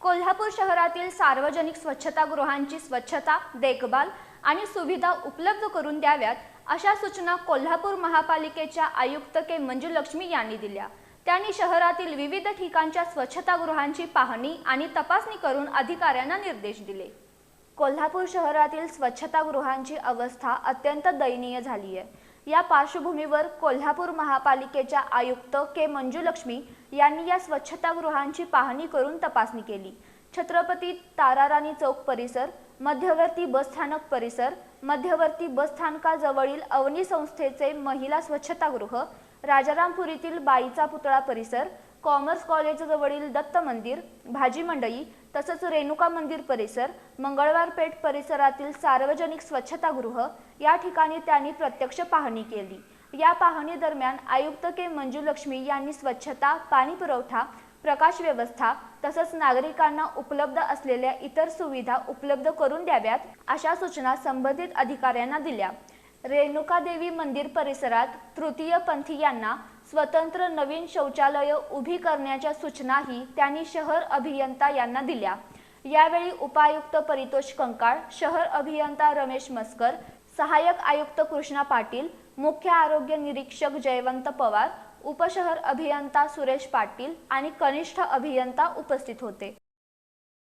कोल्हापूर शहरातील सार्वजनिक स्वच्छतागृहांची स्वच्छता, देखभाल आणि सुविधा उपलब्ध करून द्याव्यात अशा सूचना कोल्हापूर महापालिकेच्या आयुक्त के मंजुलक्ष्मी यांनी दिल्या। त्यांनी शहरातील विविध ठिकाणच्या स्वच्छतागृहांची पाहणी आणि तपासणी करून अधिकाऱ्यांना निर्देश दिले। कोल्हापूर शहरातील स्वच्छतागृहांची अवस्था अत्यंत दयनीय झाली आहे। या पार्श्वभूमीवर कोल्हापूर महापालिकेच्या आयुक्त के मंजुलक्ष्मी यांनी या स्वच्छतागृहांची पाहणी करून तपासणी केली। छत्रपती ताराराणी चौक परिसर, मध्यवर्ती बसस्थानक परिसर, मध्यवर्ती बसस्थानकाजवळील अवनी संस्थेचे महिला स्वच्छतागृह, राजारामपुरीतील बाईचा पुतळा परिसर, कॉमर्स कॉलेजजवळील दत्त मंदिर, भाजी मंडई तसंच रेणुका मंदिर परिसर, मंगळवार पेठ परिसरातील सार्वजनिक स्वच्छतागृह या ठिकाणी त्यांनी प्रत्यक्ष पाहणी केली। या पाहणी दरम्यान आयुक्त के मंजुलक्ष्मी यांनी स्वच्छता, पाणी पुरवठा, प्रकाश व्यवस्था तसंच नागरिकांना उपलब्ध असलेल्या इतर सुविधा उपलब्ध करून द्याव्यात अशा सूचना संबंधित अधिकाऱ्यांना दिल्या। रेणुकादेवी मंदिर परिसरात तृतीय पंथीयांना स्वतंत्र नवीन शौचालय उभी करण्याच्या सूचनाही त्यांनी शहर अभियंता यांना दिल्या। यावेळी उपायुक्त परितोष कंकाळ, शहर अभियंता रमेश मस्कर, सहाय्यक आयुक्त कृष्णा पाटील, मुख्य आरोग्य निरीक्षक जयवंत पवार, उपशहर अभियंता सुरेश पाटील आणि कनिष्ठ अभियंता उपस्थित होते।